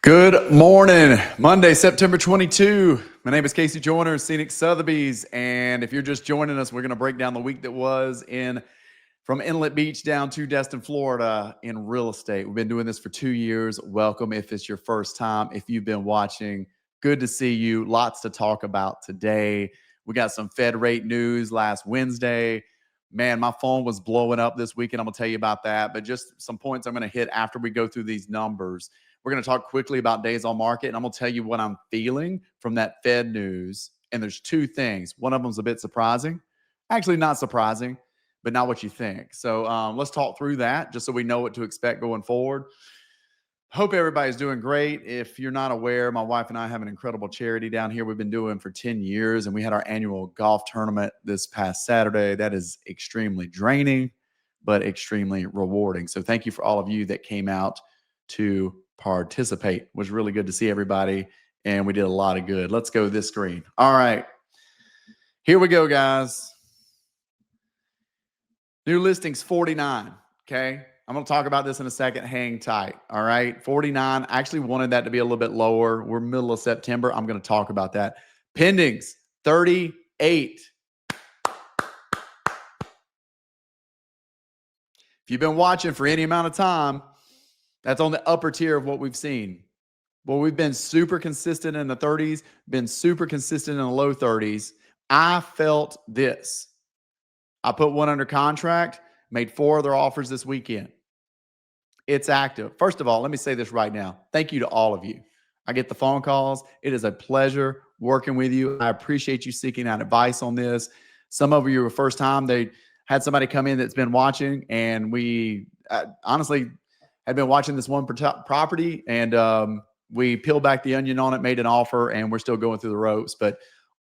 Good morning, Monday, September 22. My name is Casey Joyner, Scenic Sotheby's, and if you're just joining us, we're going to break down the week that was from Inlet Beach down to Destin, Florida in real estate. We've been doing this for 2 years. Welcome if it's your first time. If you've been watching, good to see you. Lots to talk about today. We got some Fed rate news last Wednesday. Man, my phone was blowing up this weekend. I'm going to tell you about that, but just some points I'm going to hit after we go through these numbers. We're going to talk quickly about days on market, and I'm going to tell you what I'm feeling from that Fed news. And there's two things. One of them is a bit surprising. Actually, not surprising, but not what you think. So let's talk through that just so we know what to expect going forward. Hope everybody's doing great. If you're not aware, my wife and I have an incredible charity down here we've been doing for 10 years, and we had our annual golf tournament this past Saturday. That is extremely draining, but extremely rewarding. So thank you for all of you that came out to participate. It was really good to see everybody, and we did a lot of good. Let's go this screen. All right, here we go, guys. New listings 49. Okay, I'm going to talk about this in a second. Hang tight. All right, 49. I actually wanted that to be a little bit lower. We're middle of September. I'm going to talk about that. Pendings 38. If you've been watching for any amount of time, that's on the upper tier of what we've seen. Well, we've been super consistent in the 30s, been super consistent in the low 30s. I felt this. I put one under contract, made 4 other offers this weekend. It's active. First of all, let me say this right now. Thank you to all of you. I get the phone calls. It is a pleasure working with you. I appreciate you seeking out advice on this. Some of you were first time. They had somebody come in that's been watching, and we honestly had been watching this one property, and we peeled back the onion on it, made an offer, and we're still going through the ropes, but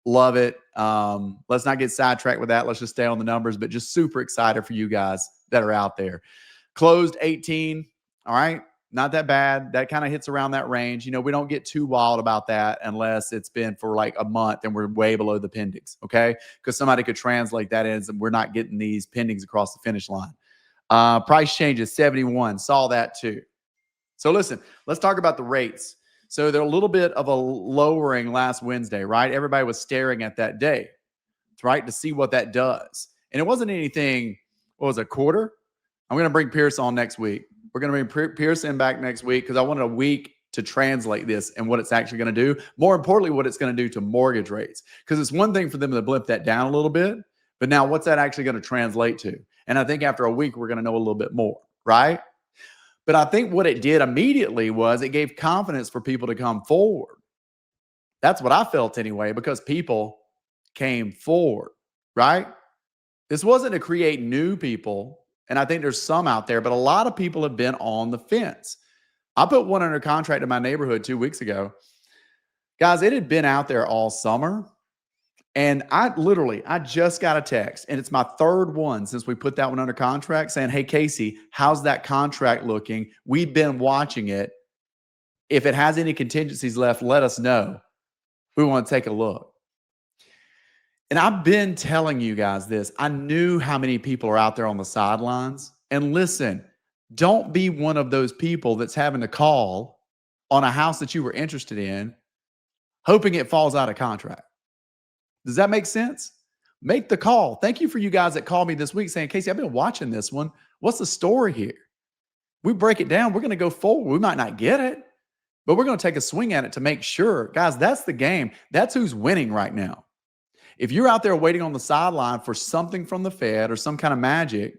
love it. Let's not get sidetracked with that. Let's just stay on the numbers, but just super excited for you guys that are out there. Closed 18. All right. Not that bad. That kind of hits around that range. You know, we don't get too wild about that unless it's been for like a month and we're way below the pendings. Okay. Because somebody could translate that as we're not getting these pendings across the finish line. Price changes 71. Saw that too. So listen, let's talk about the rates. So they're a little bit of a lowering last Wednesday, right? Everybody was staring at that day, right, to see what that does. And it wasn't anything, what was it, a quarter? I'm going to bring Pierce on next week. We're going to bring Pierce in back next week because I wanted a week to translate this and what it's actually going to do. More importantly, what it's going to do to mortgage rates. Because it's one thing for them to blimp that down a little bit, but now what's that actually going to translate to? And I think after a week, we're going to know a little bit more, right? But I think what it did immediately was it gave confidence for people to come forward. That's what I felt anyway, because people came forward, right? This wasn't to create new people. And I think there's some out there, but a lot of people have been on the fence. I put one under contract in my neighborhood 2 weeks ago. Guys, it had been out there all summer. And I just got a text, and it's my third one since we put that one under contract saying, hey, Casey, how's that contract looking? We've been watching it. If it has any contingencies left, let us know. We want to take a look. And I've been telling you guys this. I knew how many people are out there on the sidelines. And listen, don't be one of those people that's having to call on a house that you were interested in, hoping it falls out of contract. Does that make sense? Make the call. Thank you for you guys that called me this week saying, Casey, I've been watching this one. What's the story here? We break it down. We're going to go forward. We might not get it, but we're going to take a swing at it to make sure. Guys, that's the game. That's who's winning right now. If you're out there waiting on the sideline for something from the Fed or some kind of magic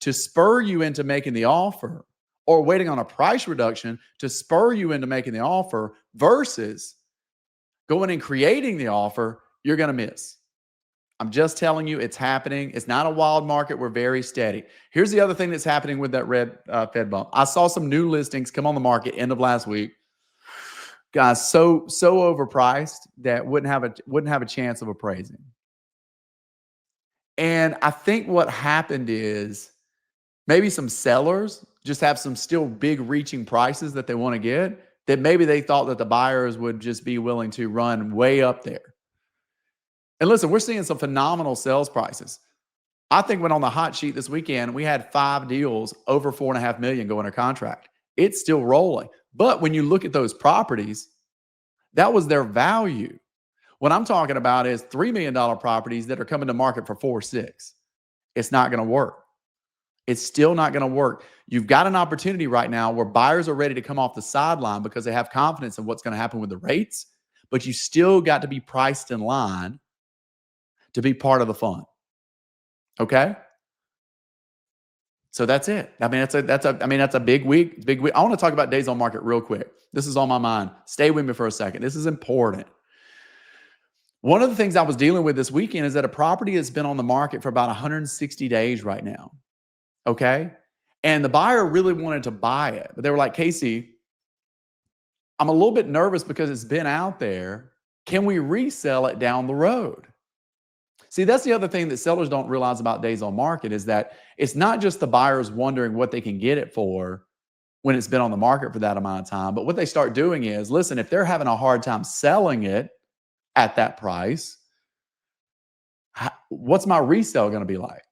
to spur you into making the offer, or waiting on a price reduction to spur you into making the offer versus going and creating the offer, you're going to miss. I'm just telling you, it's happening. It's not a wild market. We're very steady. Here's the other thing that's happening with that red Fed bump. I saw some new listings come on the market end of last week. Guys, so overpriced that wouldn't have a chance of appraising. And I think what happened is maybe some sellers just have some still big reaching prices that they want to get, that maybe they thought that the buyers would just be willing to run way up there. And listen, we're seeing some phenomenal sales prices. I think when on the hot sheet this weekend, we had 5 deals over $4.5 million go under contract. It's still rolling. But when you look at those properties, that was their value. What I'm talking about is $3 million properties that are coming to market for 4.6. It's not going to work. It's still not going to work. You've got an opportunity right now where buyers are ready to come off the sideline because they have confidence in what's going to happen with the rates, but you still got to be priced in line to be part of the fun. Okay? So that's it. I mean, that's a big week. Big week. I want to talk about days on market real quick. This is on my mind. Stay with me for a second. This is important. One of the things I was dealing with this weekend is that a property has been on the market for about 160 days right now. Okay. And the buyer really wanted to buy it, but they were like, Casey, I'm a little bit nervous because it's been out there. Can we resell it down the road? See, that's the other thing that sellers don't realize about days on market is that it's not just the buyers wondering what they can get it for when it's been on the market for that amount of time. But what they start doing is, listen, if they're having a hard time selling it at that price, what's my resale going to be like?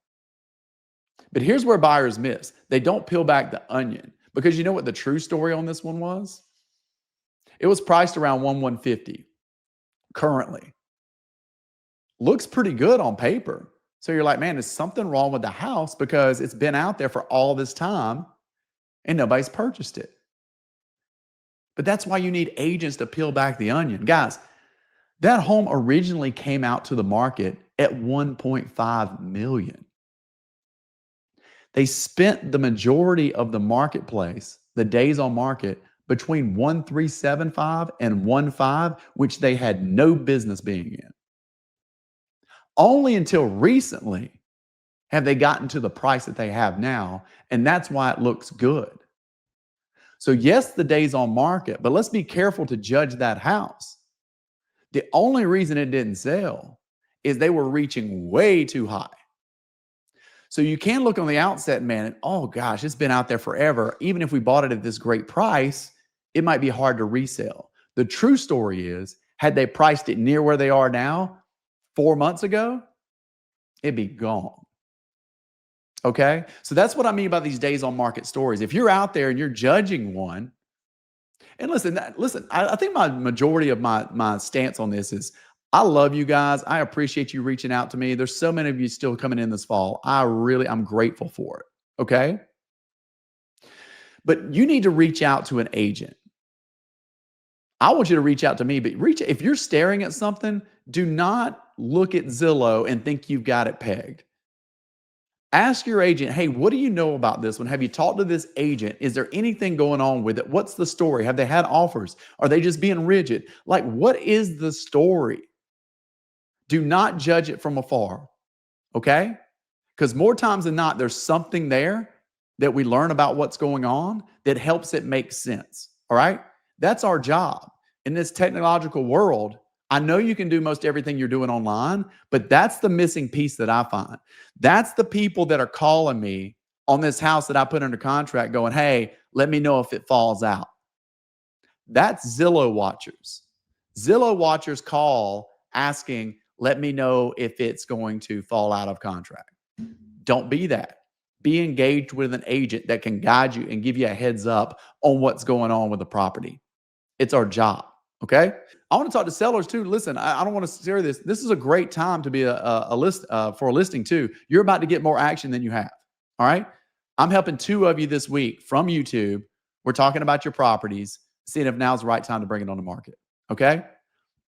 But here's where buyers miss. They don't peel back the onion, because you know what the true story on this one was? It was priced around 150 currently. Looks pretty good on paper. So you're like, man, there's something wrong with the house because it's been out there for all this time and nobody's purchased it. But that's why you need agents to peel back the onion. Guys, that home originally came out to the market at 1.5 million. They spent the majority of the marketplace, the days on market, between 1.375 and 1.5, which they had no business being in. Only until recently have they gotten to the price that they have now, and that's why it looks good. So yes, the days on market, but let's be careful to judge that house. The only reason it didn't sell is they were reaching way too high. So you can look on the outset, man, and oh gosh, it's been out there forever. Even if we bought it at this great price, it might be hard to resell. The true story is, had they priced it near where they are now, 4 months ago, it'd be gone. Okay? So that's what I mean by these days on market stories. If you're out there and you're judging one, and listen, I think my majority of my stance on this is, I love you guys. I appreciate you reaching out to me. There's so many of you still coming in this fall. I'm grateful for it. Okay? But you need to reach out to an agent. I want you to reach out to me, but if you're staring at something, do not look at Zillow and think you've got it pegged. Ask your agent, hey, what do you know about this one? Have you talked to this agent? Is there anything going on with it? What's the story? Have they had offers? Are they just being rigid? Like, what is the story? Do not judge it from afar, okay? Because more times than not, there's something there that we learn about what's going on that helps it make sense, all right? That's our job. In this technological world, I know you can do most everything you're doing online, but that's the missing piece that I find. That's the people that are calling me on this house that I put under contract going, hey, let me know if it falls out. That's Zillow watchers. Zillow watchers call asking, let me know if it's going to fall out of contract. Don't be that. Be engaged with an agent that can guide you and give you a heads up on what's going on with the property. It's our job, okay? I want to talk to sellers too. Listen, I don't want to share this. This is a great time to be for a listing too. You're about to get more action than you have, all right? I'm helping 2 of you this week from YouTube. We're talking about your properties, seeing if now's the right time to bring it on the market, okay?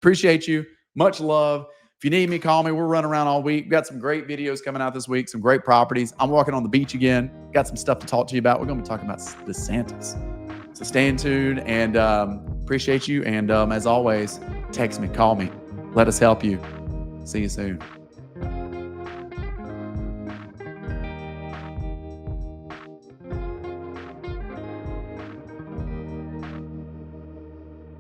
Appreciate you. Much love. If you need me, call me. We're running around all week. We've got some great videos coming out this week, some great properties. I'm walking on the beach again. Got some stuff to talk to you about. We're going to be talking about the Santas. So stay in tune, and appreciate you. And as always, text me, call me. Let us help you. See you soon.